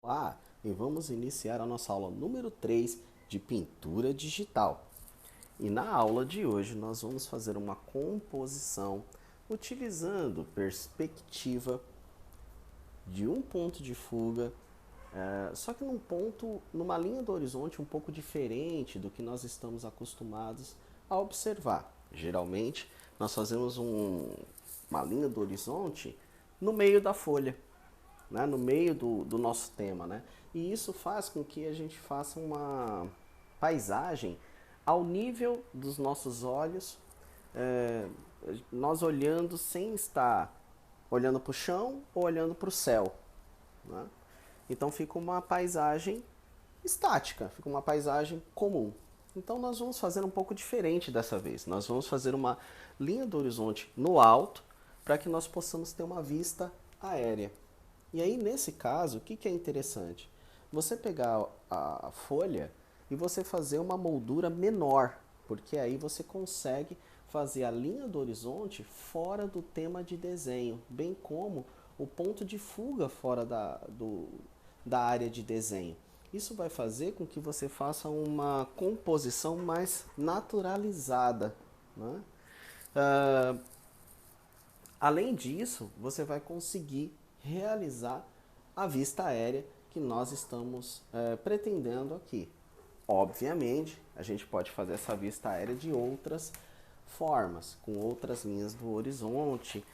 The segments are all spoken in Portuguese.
Olá, e vamos iniciar a nossa aula número 3 de pintura digital. E na aula de hoje nós vamos fazer uma composição utilizando perspectiva de um ponto de fuga, só que numa linha do horizonte um pouco diferente do que nós estamos acostumados a observar. Geralmente nós fazemos uma linha do horizonte no meio da folha, né, no meio do nosso tema, né? E isso faz com que a gente faça uma paisagem ao nível dos nossos olhos, é, nós olhando sem estar olhando para o chão ou olhando para o céu, né? Então fica uma paisagem estática, fica uma paisagem comum. Então nós vamos fazer um pouco diferente dessa vez. Nós vamos fazer uma linha do horizonte no alto para que nós possamos ter uma vista aérea. E aí, nesse caso, o que é interessante? Você pegar a folha e você fazer uma moldura menor, porque aí você consegue fazer a linha do horizonte fora do tema de desenho, bem como o ponto de fuga fora da área de desenho. Isso vai fazer com que você faça uma composição mais naturalizada, né? Ah, Além disso, você vai conseguir realizar a vista aérea que nós estamos pretendendo aqui. Obviamente, a gente pode fazer essa vista aérea de outras formas, com outras linhas do horizonte,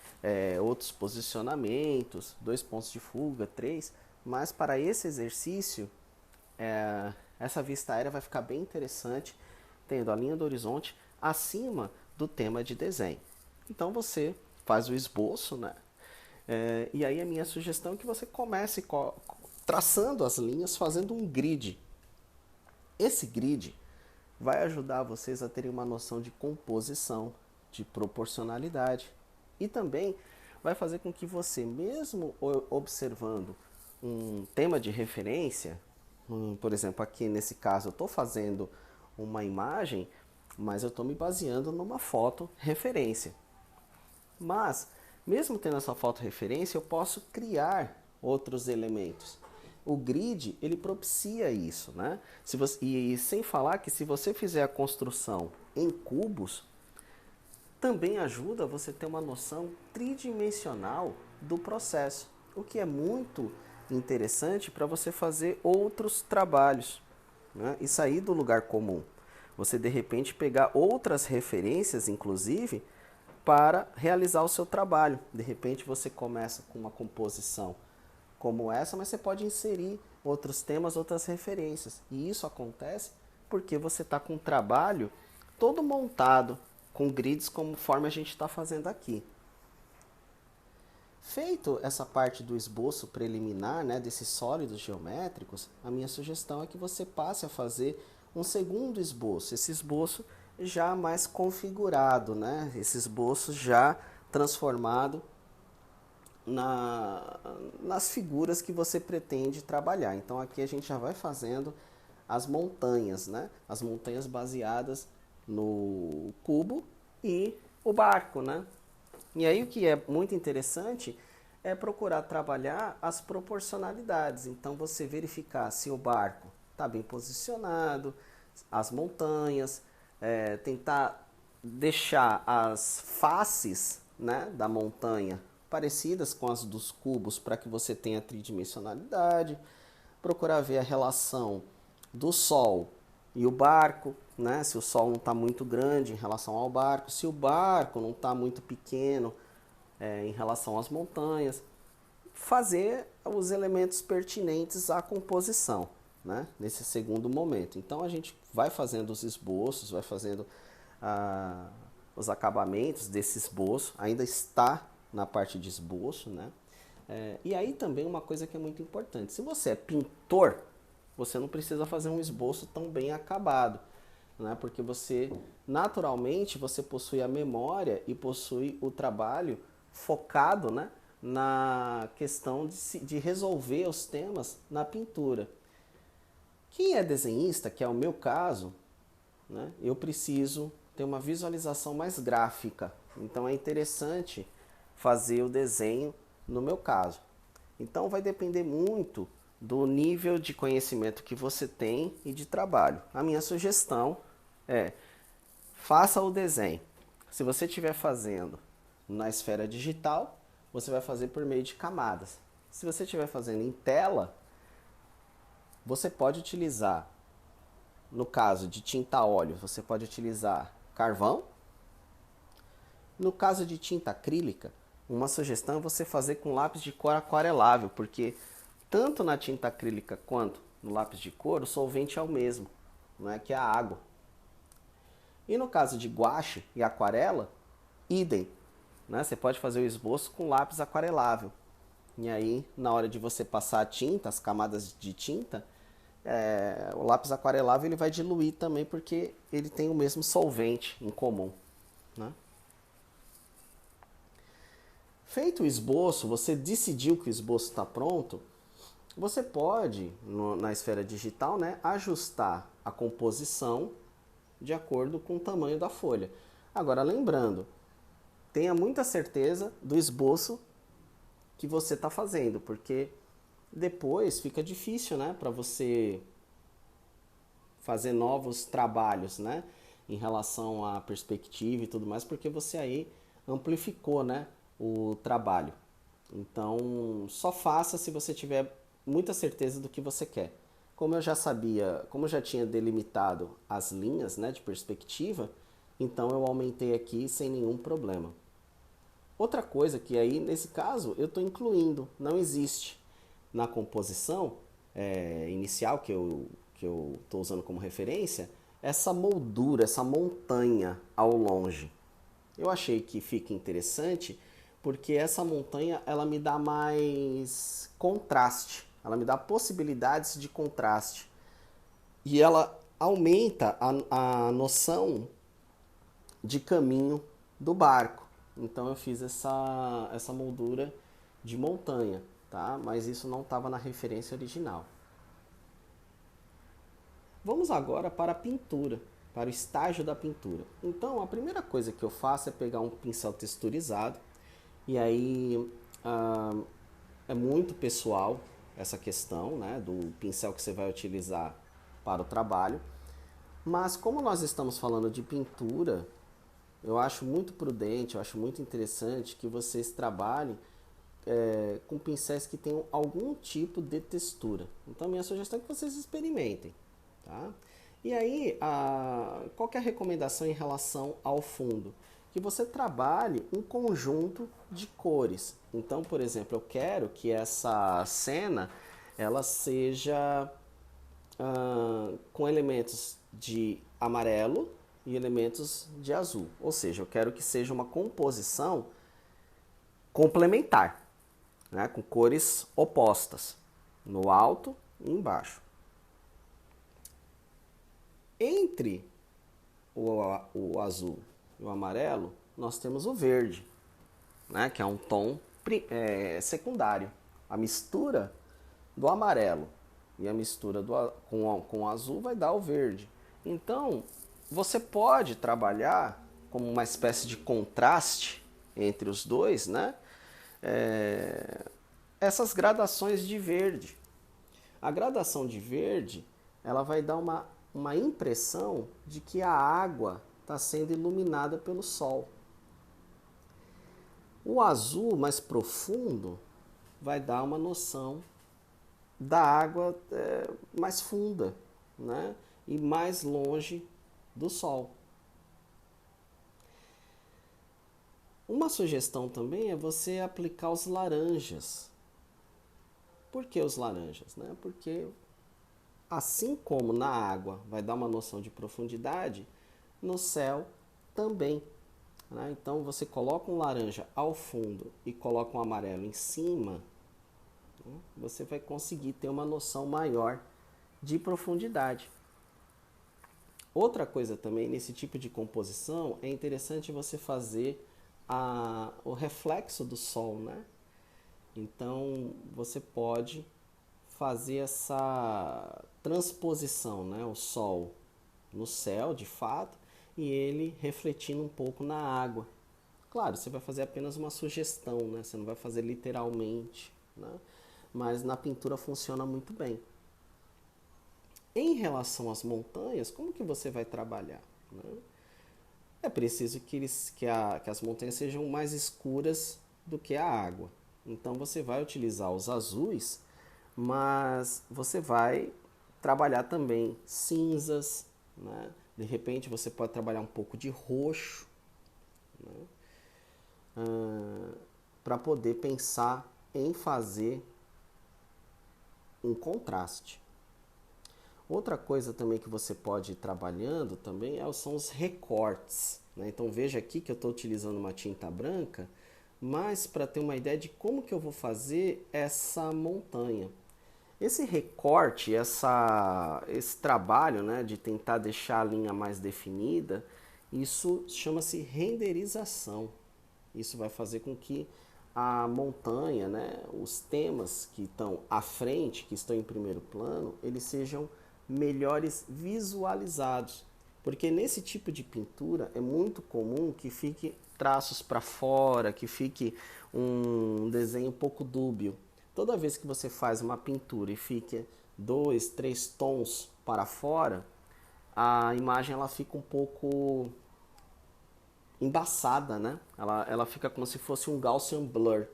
outros posicionamentos, 2 pontos de fuga, 3, mas para esse exercício, essa vista aérea vai ficar bem interessante, tendo a linha do horizonte acima do tema de desenho. Então você faz o esboço, né? E aí a minha sugestão é que você comece traçando as linhas, fazendo um grid. Esse grid vai ajudar vocês a terem uma noção de composição, de proporcionalidade e também vai fazer com que você, mesmo observando um tema de referência, por exemplo, aqui nesse caso eu estou fazendo uma imagem, mas eu estou me baseando numa foto referência. Mas, mesmo tendo essa foto referência, eu posso criar outros elementos. O grid, ele propicia isso, né? E sem falar que se você fizer a construção em cubos, também ajuda você a ter uma noção tridimensional do processo, o que é muito interessante para você fazer outros trabalhos, né? E sair do lugar comum. Você de repente pegar outras referências, inclusive, para realizar o seu trabalho. De repente você começa com uma composição como essa, mas você pode inserir outros temas, outras referências. E isso acontece porque você está com um trabalho todo montado, com grids conforme a gente está fazendo aqui. Feito essa parte do esboço preliminar, né, desses sólidos geométricos, a minha sugestão é que você passe a fazer um segundo esboço. Esse esboço já mais configurado, né? Esse esboço já transformado nas figuras que você pretende trabalhar. Então aqui a gente já vai fazendo as montanhas, né? As montanhas baseadas no cubo e o barco, né? E aí o que é muito interessante é procurar trabalhar as proporcionalidades. Então você verificar se o barco está bem posicionado, as montanhas, tentar deixar as faces, né, da montanha parecidas com as dos cubos para que você tenha tridimensionalidade, procurar ver a relação do Sol e o barco, né? Se o Sol não está muito grande em relação ao barco, se o barco não está muito pequeno em relação às montanhas, fazer os elementos pertinentes à composição, né? Nesse segundo momento. Então a gente vai fazendo os esboços, vai fazendo os acabamentos desse esboço, ainda está na parte de esboço, né? E aí também uma coisa que é muito importante, se você é pintor, você não precisa fazer um esboço tão bem acabado, né? Porque você, naturalmente, você possui a memória e possui o trabalho focado, né, na questão de resolver os temas na pintura. Quem é desenhista, que é o meu caso, né, eu preciso ter uma visualização mais gráfica. Então é interessante fazer o desenho no meu caso. Então vai depender muito do nível de conhecimento que você tem e de trabalho. A minha sugestão é: faça o desenho. Se você estiver fazendo na esfera digital, você vai fazer por meio de camadas. Se você estiver fazendo em tela, você pode utilizar, no caso de tinta a óleo, você pode utilizar carvão. No caso de tinta acrílica, uma sugestão é você fazer com lápis de cor aquarelável, porque tanto na tinta acrílica quanto no lápis de cor, o solvente é o mesmo, não é, que é a água. E no caso de guache e aquarela, idem. Né? Você pode fazer o esboço com lápis aquarelável. E aí, na hora de você passar a tinta, as camadas de tinta, o lápis aquarelável ele vai diluir também, porque ele tem o mesmo solvente em comum. Né? Feito o esboço, você decidiu que o esboço está pronto, você pode, na esfera digital, né, ajustar a composição de acordo com o tamanho da folha. Agora, lembrando, tenha muita certeza do esboço que você está fazendo, porque depois fica difícil, né, para você fazer novos trabalhos, né, em relação à perspectiva e tudo mais, porque você aí amplificou, né, o trabalho. Então, só faça se você tiver muita certeza do que você quer. Como eu já sabia, como eu já tinha delimitado as linhas, né, de perspectiva, então eu aumentei aqui sem nenhum problema. Outra coisa que aí, nesse caso, eu estou incluindo, não existe na composição inicial que eu estou usando como referência, essa moldura, essa montanha ao longe. Eu achei que fica interessante porque essa montanha ela me dá mais contraste, ela me dá possibilidades de contraste e ela aumenta a noção de caminho do barco. Então eu fiz essa moldura de montanha, tá? Mas isso não estava na referência original. Vamos agora para a pintura, para o estágio da pintura. Então a primeira coisa que eu faço é pegar um pincel texturizado e aí é muito pessoal essa questão, né, do pincel que você vai utilizar para o trabalho. Mas como nós estamos falando de pintura, eu acho muito prudente, eu acho muito interessante que vocês trabalhem com pincéis que tenham algum tipo de textura. Então minha sugestão é que vocês experimentem. Tá? E aí, qual que é a recomendação em relação ao fundo? Que você trabalhe um conjunto de cores. Então, por exemplo, eu quero que essa cena ela seja com elementos de amarelo e elementos de azul. Ou seja, eu quero que seja uma composição complementar, né, com cores opostas, no alto e embaixo. Entre o azul e o amarelo, nós temos o verde, né, que é um tom secundário. A mistura do amarelo e a mistura com o azul vai dar o verde. Então, você pode trabalhar como uma espécie de contraste entre os dois, né? Essas gradações de verde. A gradação de verde, ela vai dar uma impressão de que a água está sendo iluminada pelo sol. O azul mais profundo vai dar uma noção da água mais funda, né? E mais longe do sol. Uma sugestão também é você aplicar os laranjas. Por que os laranjas? Né? Porque assim como na água vai dar uma noção de profundidade, no céu também. Né? Então você coloca um laranja ao fundo e coloca um amarelo em cima, né? Você vai conseguir ter uma noção maior de profundidade. Outra coisa também, nesse tipo de composição, é interessante você fazer o reflexo do sol, né? Então você pode fazer essa transposição, né? O sol no céu, de fato, e ele refletindo um pouco na água. Claro, você vai fazer apenas uma sugestão, né? Você não vai fazer literalmente, né? mas na pintura funciona muito bem. Em relação às montanhas, como que você vai trabalhar, né? É preciso que as montanhas sejam mais escuras do que a água. Então você vai utilizar os azuis, mas você vai trabalhar também cinzas, né? De repente você pode trabalhar um pouco de roxo, né? Para poder pensar em fazer um contraste. Outra coisa também que você pode ir trabalhando também são os recortes, né? Então veja aqui que eu estou utilizando uma tinta branca, mas para ter uma ideia de como que eu vou fazer essa montanha. Esse recorte, esse trabalho, né, de tentar deixar a linha mais definida, isso chama-se renderização. Isso vai fazer com que a montanha, né, os temas que estão à frente, que estão em primeiro plano, eles sejam melhores visualizados. Porque nesse tipo de pintura é muito comum que fique traços para fora, que fique um desenho um pouco dúbio. Toda vez que você faz uma pintura e fica 2, 3 tons para fora, a imagem ela fica um pouco embaçada, né? Ela fica como se fosse um Gaussian blur.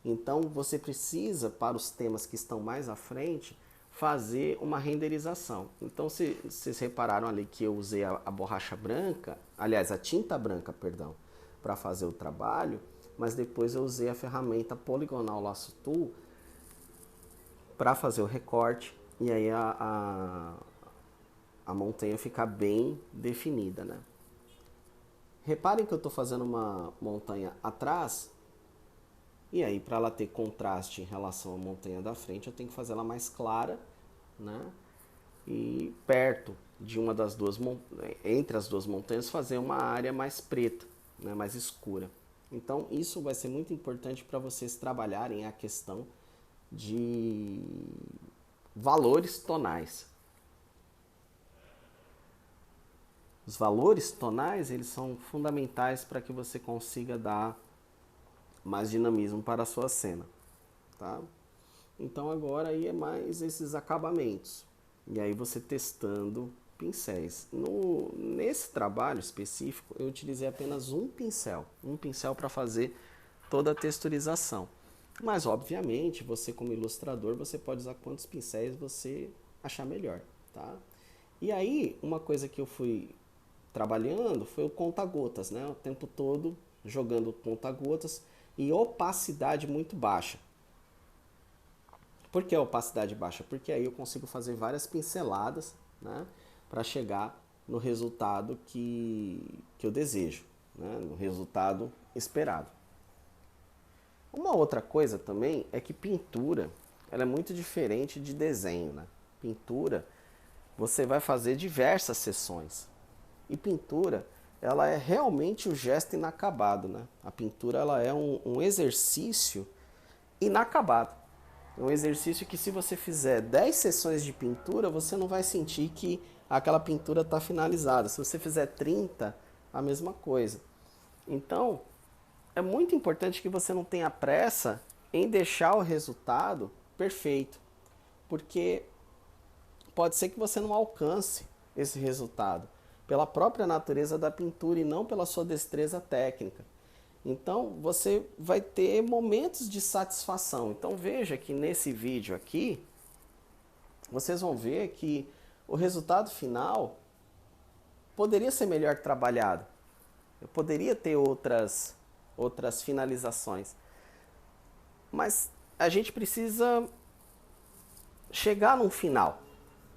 Então você precisa, para os temas que estão mais à frente, fazer uma renderização. Então se vocês repararam ali que eu usei a borracha branca, aliás, a tinta branca, perdão, para fazer o trabalho, mas depois eu usei a ferramenta Poligonal Lasso Tool para fazer o recorte e aí a montanha ficar bem definida, né? Reparem que eu estou fazendo uma montanha atrás, e aí para ela ter contraste em relação à montanha da frente, eu tenho que fazer ela mais clara, né? E perto de uma das duas, entre as duas montanhas, fazer uma área mais preta, né? Mais escura. Então isso vai ser muito importante para vocês trabalharem a questão de valores tonais. Os valores tonais, eles são fundamentais para que você consiga dar mais dinamismo para a sua cena, tá? Então agora aí é mais esses acabamentos. E aí você testando pincéis. Nesse trabalho específico, eu utilizei apenas um pincel para fazer toda a texturização. Mas obviamente, você como ilustrador, você pode usar quantos pincéis você achar melhor, tá? E aí, uma coisa que eu fui trabalhando foi o conta-gotas, né? O tempo todo jogando conta-gotas e opacidade muito baixa. Por que a opacidade baixa? Porque aí eu consigo fazer várias pinceladas, né, para chegar no resultado que eu desejo, né, no resultado esperado. Uma outra coisa também é que pintura ela é muito diferente de desenho, né? Pintura você vai fazer diversas sessões. E pintura, ela é realmente o gesto inacabado, né? A pintura ela é um exercício inacabado. É um exercício que se você fizer 10 sessões de pintura, você não vai sentir que aquela pintura está finalizada. Se você fizer 30, a mesma coisa. Então, é muito importante que você não tenha pressa em deixar o resultado perfeito. Porque pode ser que você não alcance esse resultado pela própria natureza da pintura e não pela sua destreza técnica. Então você vai ter momentos de satisfação. Então veja que nesse vídeo aqui, vocês vão ver que o resultado final poderia ser melhor trabalhado. Eu poderia ter outras finalizações. Mas a gente precisa chegar num final,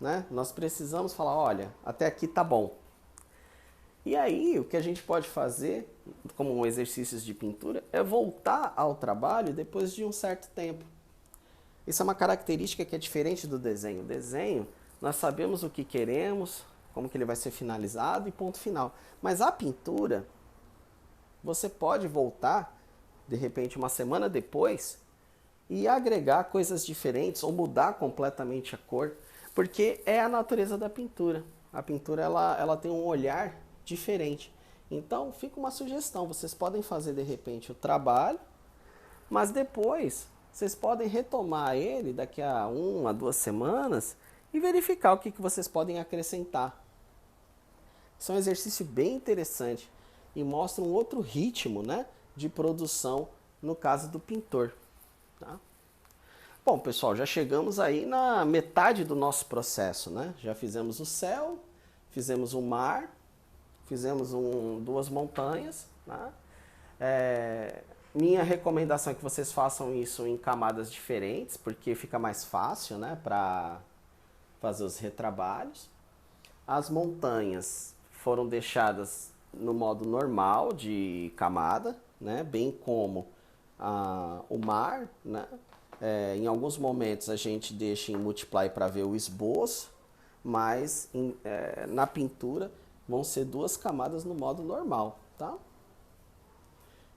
né? Nós precisamos falar, olha, até aqui tá bom. E aí, o que a gente pode fazer, como um exercício de pintura, é voltar ao trabalho depois de um certo tempo. Isso é uma característica que é diferente do desenho. O desenho, nós sabemos o que queremos, como que ele vai ser finalizado e ponto final. Mas a pintura, você pode voltar, de repente, uma semana depois, e agregar coisas diferentes ou mudar completamente a cor, porque é a natureza da pintura. A pintura ela tem um olhar diferente. Então fica uma sugestão, vocês podem fazer de repente o trabalho, mas depois vocês podem retomar ele daqui a 1 a 2 semanas e verificar o que vocês podem acrescentar. Isso é um exercício bem interessante e mostra um outro ritmo, né, de produção no caso do pintor. Tá? Bom, pessoal, já chegamos aí na metade do nosso processo, né? Já fizemos o céu, fizemos o mar, fizemos duas montanhas. Né? Minha recomendação é que vocês façam isso em camadas diferentes, porque fica mais fácil, né, para fazer os retrabalhos. As montanhas foram deixadas no modo normal de camada, né, bem como o mar. Né? Em alguns momentos a gente deixa em multiply para ver o esboço, mas na pintura vão ser 2 camadas no modo normal. Tá?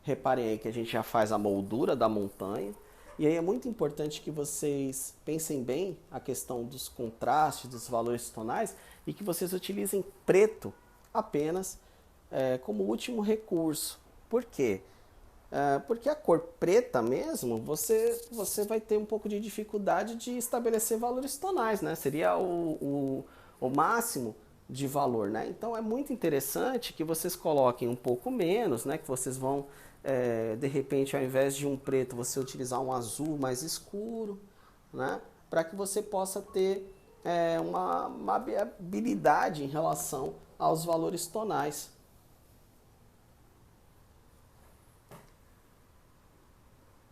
Reparem aí que a gente já faz a moldura da montanha. E aí é muito importante que vocês pensem bem a questão dos contrastes, dos valores tonais, e que vocês utilizem preto apenas como último recurso. Por quê? Porque a cor preta mesmo, você vai ter um pouco de dificuldade de estabelecer valores tonais, né? Seria o máximo de valor, né? Então é muito interessante que vocês coloquem um pouco menos, né? Que vocês vão, de repente, ao invés de um preto, você utilizar um azul mais escuro, né? Para que você possa ter uma habilidade em relação aos valores tonais.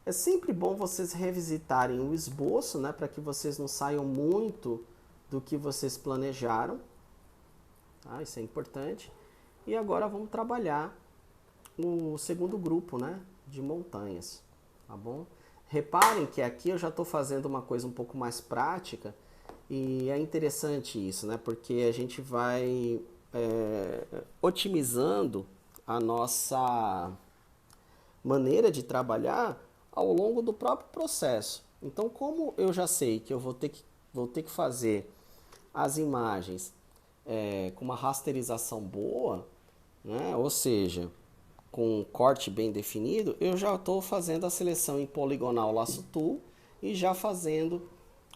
É sempre bom vocês revisitarem o esboço, né, para que vocês não saiam muito do que vocês planejaram. Tá? Isso é importante. E agora vamos trabalhar o segundo grupo, né, de montanhas. Tá bom? Reparem que aqui eu já estou fazendo uma coisa um pouco mais prática e é interessante isso, né, porque a gente vai otimizando a nossa maneira de trabalhar ao longo do próprio processo. Então, como eu já sei que eu vou ter que fazer as imagens com uma rasterização boa, né? Ou seja, com um corte bem definido, eu já estou fazendo a seleção em poligonal laço tool e já fazendo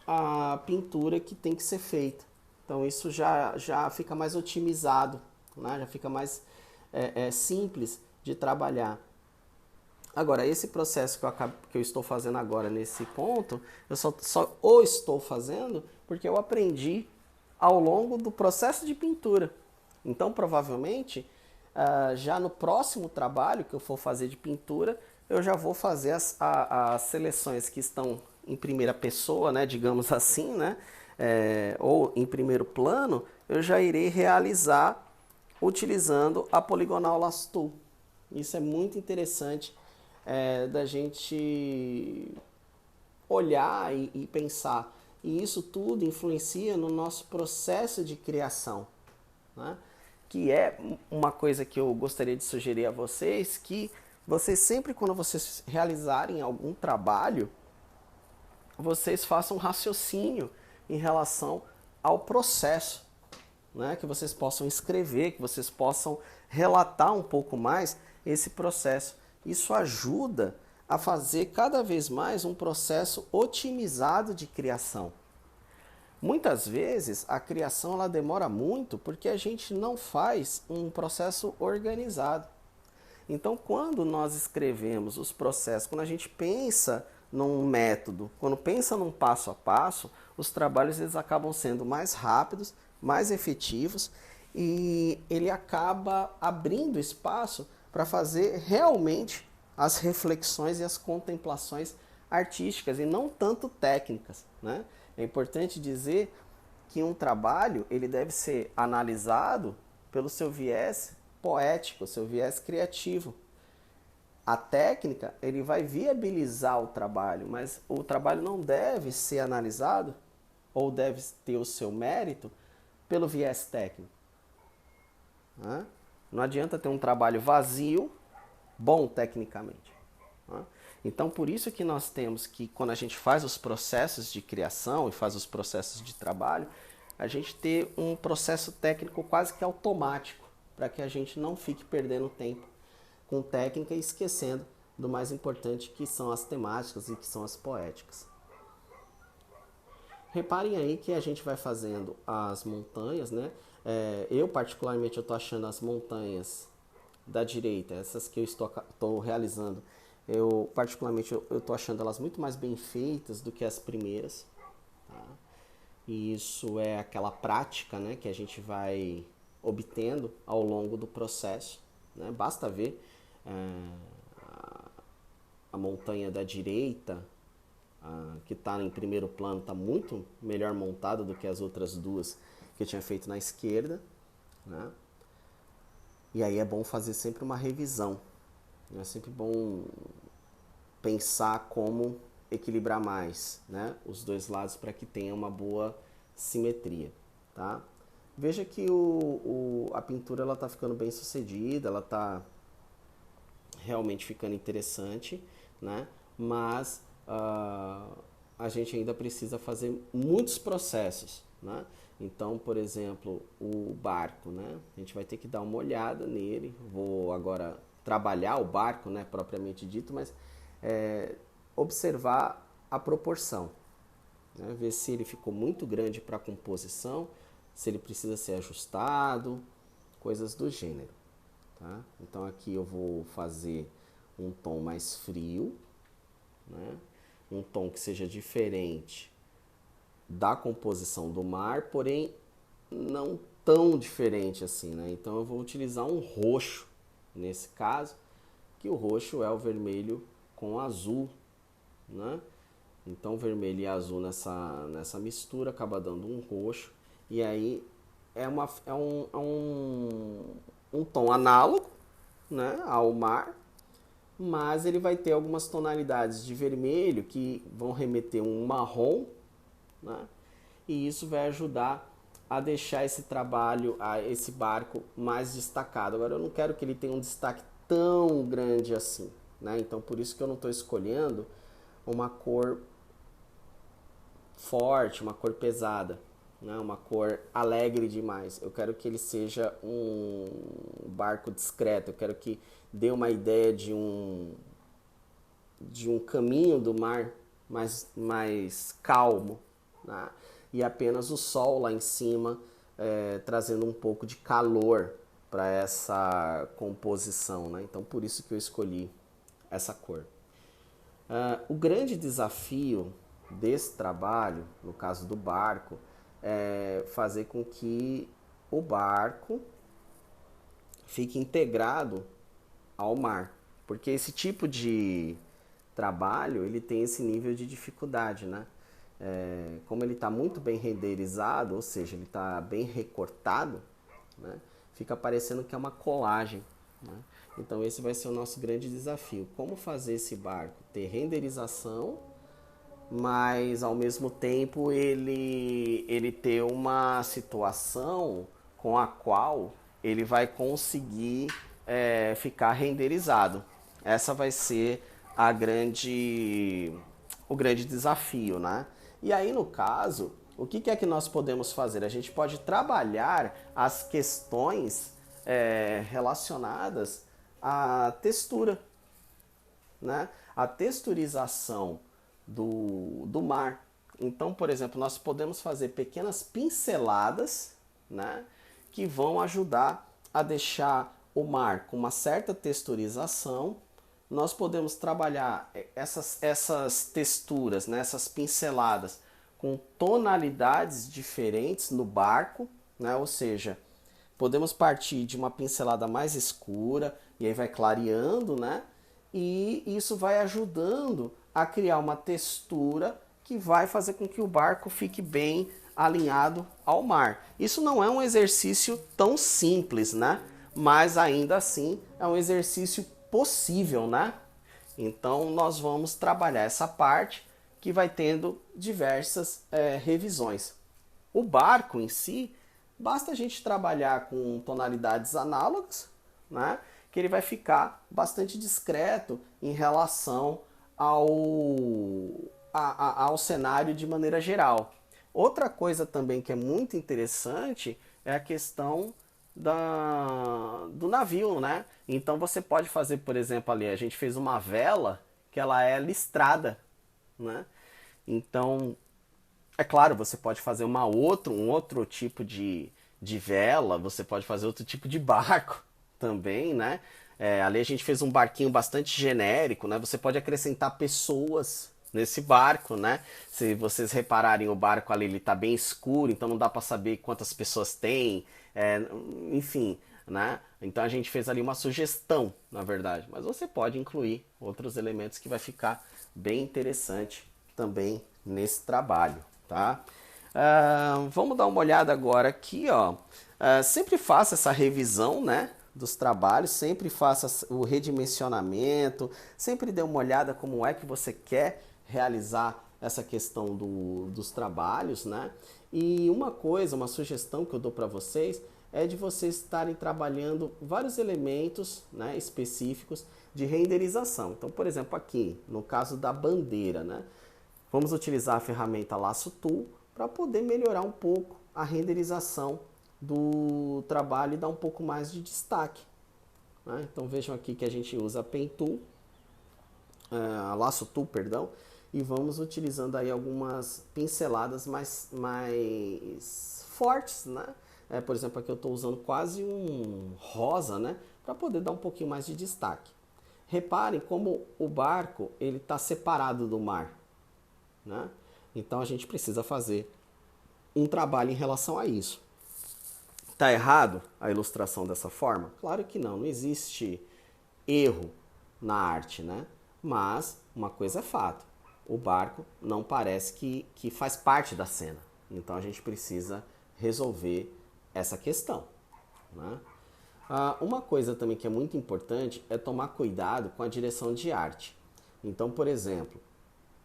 a pintura que tem que ser feita. Então isso já fica mais otimizado, né? Já fica mais simples de trabalhar. Agora, esse processo que eu estou fazendo agora nesse ponto, eu só o estou fazendo porque eu aprendi ao longo do processo de pintura. Então, provavelmente, já no próximo trabalho que eu for fazer de pintura, eu já vou fazer as seleções que estão em primeira pessoa, né, digamos assim, né, ou em primeiro plano, eu já irei realizar utilizando a Poligonal Lasso Tool. Isso é muito interessante da gente olhar e pensar. E isso tudo influencia no nosso processo de criação, né? Que é uma coisa que eu gostaria de sugerir a vocês, que vocês sempre, quando vocês realizarem algum trabalho, vocês façam um raciocínio em relação ao processo, né? Que vocês possam escrever, que vocês possam relatar um pouco mais esse processo. Isso ajuda a fazer cada vez mais um processo otimizado de criação. Muitas vezes a criação ela demora muito porque a gente não faz um processo organizado. Então, quando nós escrevemos os processos, quando a gente pensa num método, quando pensa num passo a passo, os trabalhos eles acabam sendo mais rápidos, mais efetivos e ele acaba abrindo espaço para fazer realmente as reflexões e as contemplações artísticas e não tanto técnicas, né? É importante dizer que um trabalho ele deve ser analisado pelo seu viés poético, seu viés criativo. A técnica ele vai viabilizar o trabalho, mas o trabalho não deve ser analisado ou deve ter o seu mérito pelo viés técnico. Né? Não adianta ter um trabalho vazio, bom tecnicamente. Né? Então, por isso que nós temos que, quando a gente faz os processos de criação e faz os processos de trabalho, a gente ter um processo técnico quase que automático, para que a gente não fique perdendo tempo com técnica e esquecendo do mais importante, que são as temáticas e que são as poéticas. Reparem aí que a gente vai fazendo as montanhas, né? Eu particularmente eu tô achando as montanhas da direita, essas que eu estou realizando, eu particularmente eu tô achando elas muito mais bem feitas do que as primeiras, tá? E isso é aquela prática, né, que a gente vai obtendo ao longo do processo, né? Basta ver a montanha da direita, que está em primeiro plano, está muito melhor montada do que as outras duas que eu tinha feito na esquerda, né? E aí é bom fazer sempre uma revisão, né? É sempre bom pensar como equilibrar mais, né, os dois lados para que tenha uma boa simetria, tá? Veja que a pintura ela está ficando bem sucedida, ela está realmente ficando interessante, né? Mas a gente ainda precisa fazer muitos processos, né? Então, por exemplo, o barco, né? A gente vai ter que dar uma olhada nele. Vou agora trabalhar o barco, né, propriamente dito, mas observar a proporção, né? Ver se ele ficou muito grande para a composição, se ele precisa ser ajustado, coisas do gênero, tá? Então aqui eu vou fazer um tom mais frio, né? Um tom que seja diferente da composição do mar, porém não tão diferente assim, né? Então eu vou utilizar um roxo nesse caso, que o roxo é o vermelho com azul, né? Então vermelho e azul nessa mistura acaba dando um roxo, e aí é um tom análogo, né, ao mar, mas ele vai ter algumas tonalidades de vermelho que vão remeter um marrom, né? E isso vai ajudar a deixar esse trabalho, esse barco mais destacado. Agora eu não quero que ele tenha um destaque tão grande assim, né? Então por isso que eu não estou escolhendo uma cor forte, uma cor pesada, né? Uma cor alegre demais. Eu quero que ele seja um barco discreto, eu quero que dê uma ideia de um caminho do mar mais calmo, né? E apenas o sol lá em cima, trazendo um pouco de calor para essa composição, né? Então por isso que eu escolhi essa cor. O grande desafio desse trabalho, no caso do barco, é fazer com que o barco fique integrado ao mar, porque esse tipo de trabalho ele tem esse nível de dificuldade, né? Como ele está muito bem renderizado, ou seja, ele está bem recortado, né? Fica parecendo que é uma colagem, né? Então esse vai ser o nosso grande desafio. Como fazer esse barco ter renderização, mas ao mesmo tempo ele ter uma situação com a qual ele vai conseguir ficar renderizado. Essa vai ser o grande desafio, né? E aí no caso, o que é que nós podemos fazer? A gente pode trabalhar as questões relacionadas à textura, né? A texturização do mar. Então, por exemplo, nós podemos fazer pequenas pinceladas, né, que vão ajudar a deixar o mar com uma certa texturização. Nós podemos trabalhar essas texturas, né, essas pinceladas com tonalidades diferentes no barco, né? Ou seja, podemos partir de uma pincelada mais escura e aí vai clareando, né? E isso vai ajudando a criar uma textura que vai fazer com que o barco fique bem alinhado ao mar. Isso não é um exercício tão simples, né? Mas ainda assim é um exercício possível, né? Então nós vamos trabalhar essa parte que vai tendo diversas revisões. O barco em si, basta a gente trabalhar com tonalidades análogas, né? Que ele vai ficar bastante discreto em relação ao cenário de maneira geral. Outra coisa também que é muito interessante é a questão do navio, né? Então você pode fazer, por exemplo, ali, a gente fez uma vela que ela é listrada, né? Então, é claro, você pode fazer um outro tipo de vela, você pode fazer outro tipo de barco também, né? Ali a gente fez um barquinho bastante genérico, né? Você pode acrescentar pessoas nesse barco, né? Se vocês repararem, o barco ali ele tá bem escuro, então não dá para saber quantas pessoas tem, enfim, né? Então a gente fez ali uma sugestão, na verdade, mas você pode incluir outros elementos que vai ficar bem interessante também nesse trabalho, tá? Vamos dar uma olhada agora aqui, ó. Sempre faça essa revisão, né, dos trabalhos, sempre faça o redimensionamento, sempre dê uma olhada como é que você quer realizar essa questão dos trabalhos, né? E uma coisa, uma sugestão que eu dou para vocês é de vocês estarem trabalhando vários elementos, né, específicos de renderização. Então, por exemplo, aqui, no caso da bandeira, né, vamos utilizar a ferramenta Lasso Tool para poder melhorar um pouco a renderização do trabalho e dar um pouco mais de destaque, né? Então vejam aqui que a gente usa a Pen Tool, a Lasso Tool, perdão, e vamos utilizando aí algumas pinceladas mais fortes, né? Por exemplo, aqui eu estou usando quase um rosa, né? Para poder dar um pouquinho mais de destaque. Reparem como o barco ele está separado do mar, né? Então a gente precisa fazer um trabalho em relação a isso. Tá errado a ilustração dessa forma? Claro que não, não existe erro na arte, né? Mas uma coisa é fato, o barco não parece que faz parte da cena. Então a gente precisa resolver essa questão, né? Uma coisa também que é muito importante é tomar cuidado com a direção de arte. Então, por exemplo,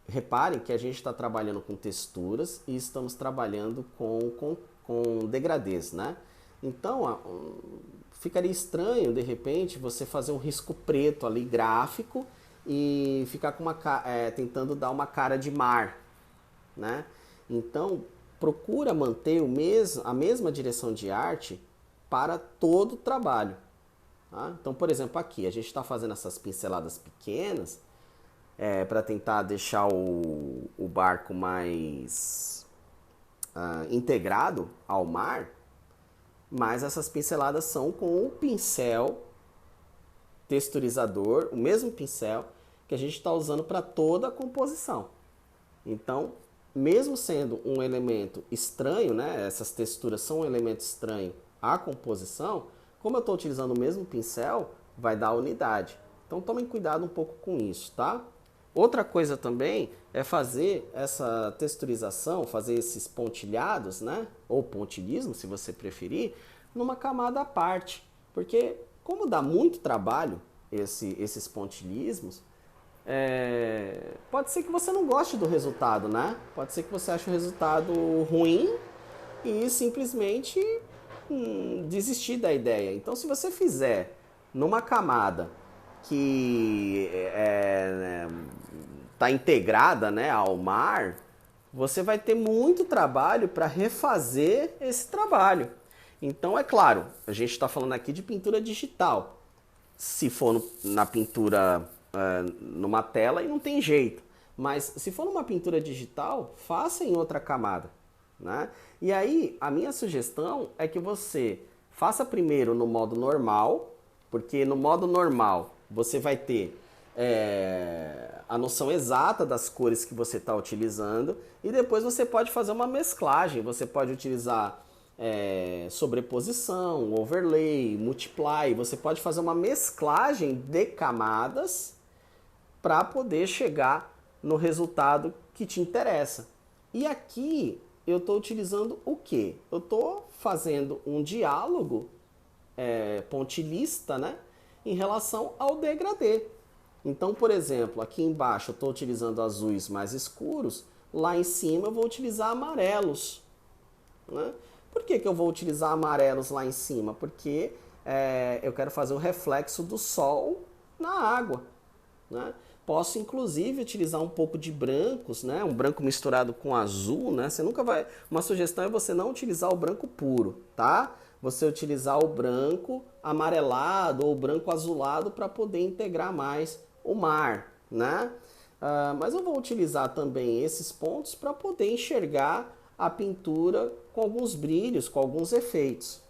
reparem que a gente está trabalhando com texturas e estamos trabalhando com degradês, né? Então, ficaria estranho, de repente, você fazer um risco preto ali, gráfico, e ficar com tentando dar uma cara de mar, né? Então, procura manter a mesma direção de arte para todo o trabalho, tá? Então, por exemplo, aqui, a gente está fazendo essas pinceladas pequenas, para tentar deixar o barco mais integrado ao mar, mas essas pinceladas são com o pincel texturizador, o mesmo pincel que a gente está usando para toda a composição. Então, mesmo sendo um elemento estranho, né, essas texturas são um elemento estranho à composição, como eu estou utilizando o mesmo pincel, vai dar unidade. Então tomem cuidado um pouco com isso, tá? Outra coisa também é fazer essa texturização, fazer esses pontilhados, né? Ou pontilhismo, se você preferir, numa camada à parte. Porque como dá muito trabalho esses pontilhismos, pode ser que você não goste do resultado, né? Pode ser que você ache o resultado ruim e simplesmente desistir da ideia. Então, se você fizer numa camada que está integrada, né, ao mar, você vai ter muito trabalho para refazer esse trabalho. Então, é claro, a gente está falando aqui de pintura digital. Se for na pintura numa tela, e não tem jeito. Mas se for numa pintura digital, faça em outra camada, né? E aí, a minha sugestão é que você faça primeiro no modo normal, porque no modo normal você vai ter a noção exata das cores que você está utilizando, e depois você pode fazer uma mesclagem. Você pode utilizar sobreposição, overlay, multiply. Você pode fazer uma mesclagem de camadas para poder chegar no resultado que te interessa. E aqui eu estou utilizando o quê? Eu estou fazendo um diálogo pontilhista, né, em relação ao degradê. Então, por exemplo, aqui embaixo eu estou utilizando azuis mais escuros, lá em cima eu vou utilizar amarelos, né? Por que eu vou utilizar amarelos lá em cima? Porque eu quero fazer o reflexo do sol na água, né? Posso inclusive utilizar um pouco de brancos, né? Um branco misturado com azul, né? Você nunca vai. Uma sugestão é você não utilizar o branco puro, tá? você utilizar o branco amarelado ou branco azulado para poder integrar mais o mar, né? Mas eu vou utilizar também esses pontos para poder enxergar a pintura com alguns brilhos, com alguns efeitos.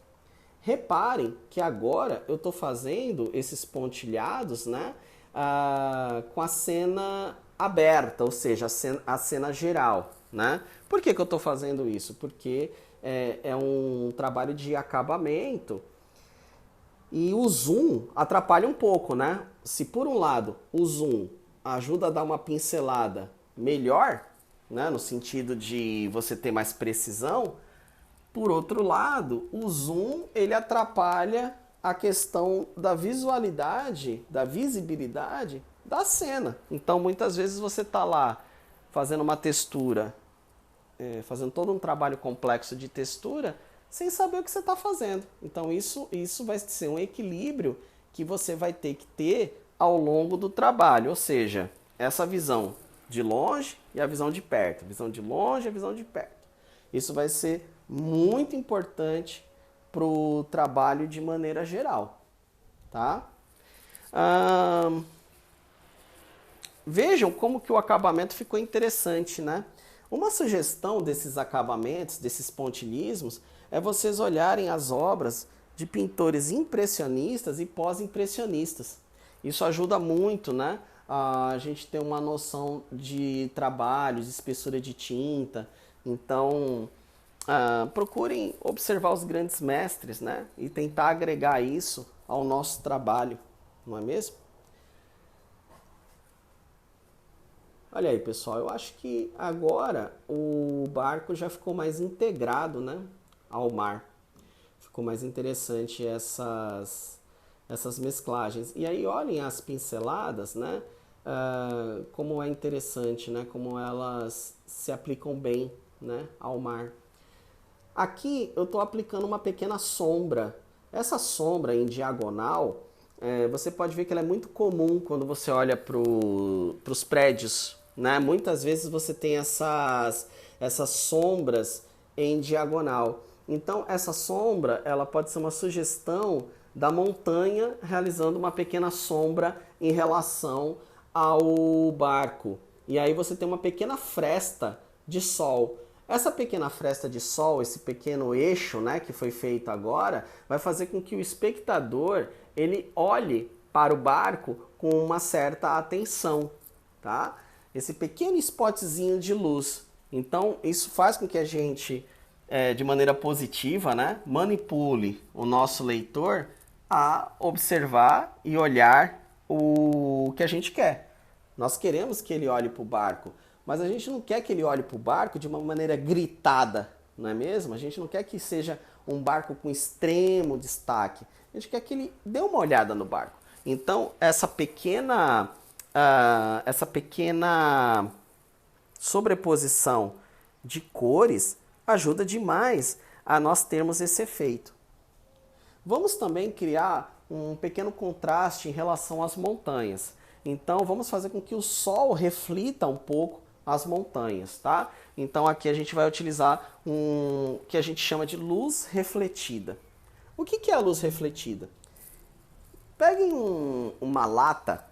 Reparem que agora eu estou fazendo esses pontilhados, né, com a cena aberta, ou seja, a cena geral, né? Por que eu estou fazendo isso? Porque é um trabalho de acabamento e o zoom atrapalha um pouco, né? Se por um lado o zoom ajuda a dar uma pincelada melhor, né, no sentido de você ter mais precisão, por outro lado, o zoom ele atrapalha a questão da visualidade, da visibilidade da cena. Então, muitas vezes você está lá fazendo uma textura, fazendo todo um trabalho complexo de textura, sem saber o que você está fazendo. Então, isso vai ser um equilíbrio que você vai ter que ter ao longo do trabalho. Ou seja, essa visão de longe e a visão de perto. A visão de longe e a visão de perto. Isso vai ser muito importante para o trabalho de maneira geral, tá? Vejam como que o acabamento ficou interessante, né? Uma sugestão desses acabamentos, desses pontilhismos, é vocês olharem as obras de pintores impressionistas e pós-impressionistas. Isso ajuda muito, né? A gente ter uma noção de trabalho, de espessura de tinta. Então, procurem observar os grandes mestres, né? E tentar agregar isso ao nosso trabalho, não é mesmo? Olha aí, pessoal, eu acho que agora o barco já ficou mais integrado, né, ao mar. Ficou mais interessante essas mesclagens. E aí olhem as pinceladas, né? Como é interessante, né? Como elas se aplicam bem, né, ao mar. Aqui eu estou aplicando uma pequena sombra. Essa sombra em diagonal, você pode ver que ela é muito comum quando você olha para os prédios, né? Muitas vezes você tem essas sombras em diagonal. Então essa sombra ela pode ser uma sugestão da montanha realizando uma pequena sombra em relação ao barco. E aí você tem uma pequena fresta de sol. Essa pequena fresta de sol, esse pequeno eixo, né, que foi feito agora, vai fazer com que o espectador ele olhe para o barco com uma certa atenção, tá? Esse pequeno spotzinho de luz. Então, isso faz com que a gente, de maneira positiva, né, manipule o nosso leitor a observar e olhar o que a gente quer. Nós queremos que ele olhe para o barco, mas a gente não quer que ele olhe para o barco de uma maneira gritada, não é mesmo? A gente não quer que seja um barco com extremo destaque. A gente quer que ele dê uma olhada no barco. Então, essa pequena sobreposição de cores ajuda demais a nós termos esse efeito. Vamos também criar um pequeno contraste em relação às montanhas. Então, vamos fazer com que o sol reflita um pouco as montanhas, tá? Então, aqui a gente vai utilizar um que a gente chama de luz refletida. O que é a luz refletida? Peguem uma lata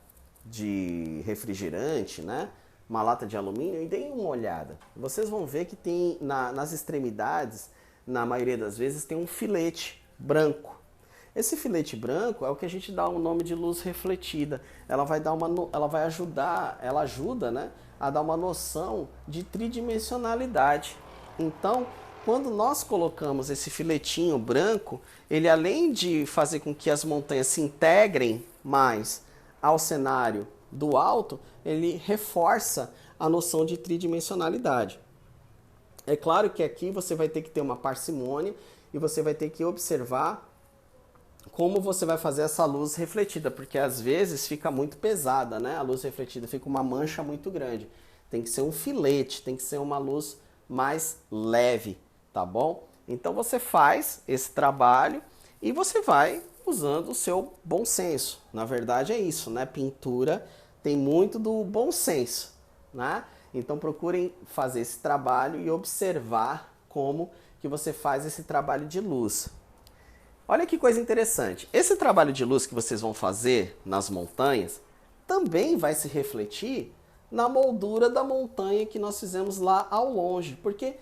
de refrigerante, né? Uma lata de alumínio e deem uma olhada. Vocês vão ver que tem nas extremidades, na maioria das vezes, tem um filete branco. Esse filete branco é o que a gente dá o nome de luz refletida. Ela ajuda, né, a dar uma noção de tridimensionalidade. Então, quando nós colocamos esse filetinho branco, ele além de fazer com que as montanhas se integrem mais ao cenário do alto, ele reforça a noção de tridimensionalidade. É claro que aqui você vai ter que ter uma parcimônia e você vai ter que observar como você vai fazer essa luz refletida, porque às vezes fica muito pesada, né? A luz refletida fica uma mancha muito grande. Tem que ser um filete, tem que ser uma luz mais leve, tá bom? Então você faz esse trabalho e você vai usando o seu bom senso. Na verdade é isso, né? Pintura tem muito do bom senso, né? Então procurem fazer esse trabalho e observar como que você faz esse trabalho de luz. Olha que coisa interessante. Esse trabalho de luz que vocês vão fazer nas montanhas também vai se refletir na moldura da montanha que nós fizemos lá ao longe. Porque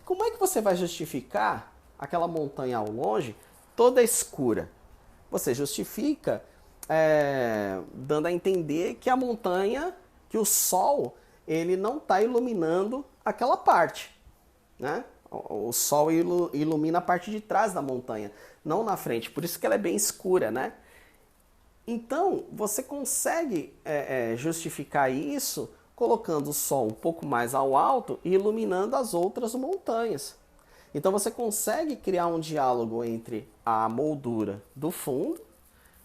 como é que você vai justificar aquela montanha ao longe toda escura? Você justifica dando a entender que a montanha, que o sol, ele não está iluminando aquela parte, né? O sol ilumina a parte de trás da montanha, não na frente. Por isso que ela é bem escura, né? Então, você consegue justificar isso colocando o sol um pouco mais ao alto e iluminando as outras montanhas. Então, você consegue criar um diálogo entre a moldura do fundo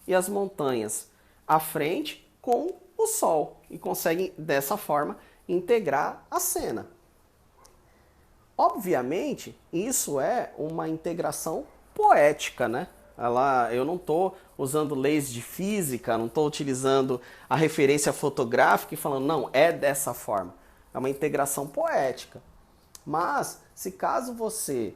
e as montanhas à frente com o sol. E consegue, dessa forma, integrar a cena. Obviamente, isso é uma integração poética, né? Eu não estou usando leis de física, não estou utilizando a referência fotográfica e falando, não, é dessa forma. É uma integração poética. Mas, se caso você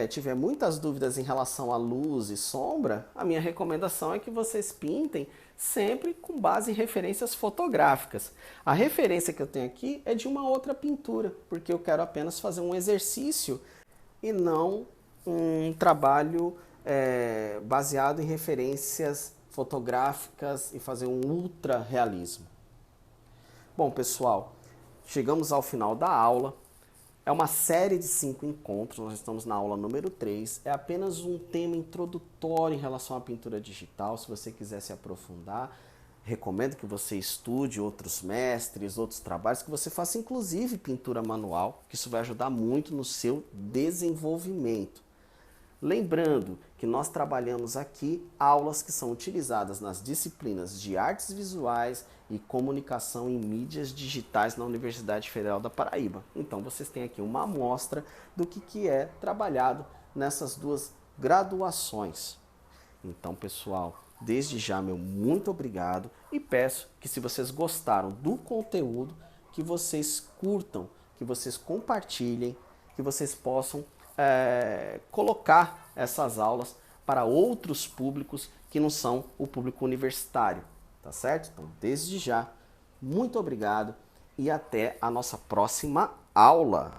tiver muitas dúvidas em relação à luz e sombra, a minha recomendação é que vocês pintem sempre com base em referências fotográficas. A referência que eu tenho aqui é de uma outra pintura, porque eu quero apenas fazer um exercício e não um trabalho baseado em referências fotográficas e fazer um ultra realismo. Bom, pessoal, chegamos ao final da aula. É uma série de 5 encontros, nós estamos na aula número 3. É apenas um tema introdutório em relação à pintura digital. Se você quiser se aprofundar, recomendo que você estude outros mestres, outros trabalhos, que você faça inclusive pintura manual, que isso vai ajudar muito no seu desenvolvimento. Lembrando que nós trabalhamos aqui aulas que são utilizadas nas disciplinas de artes visuais e comunicação em mídias digitais na Universidade Federal da Paraíba. Então vocês têm aqui uma amostra do que é trabalhado nessas duas graduações. Então, pessoal, desde já meu muito obrigado e peço que, se vocês gostaram do conteúdo, que vocês curtam, que vocês compartilhem, que vocês possam colocar essas aulas para outros públicos que não são o público universitário, tá certo? Então, desde já, muito obrigado e até a nossa próxima aula.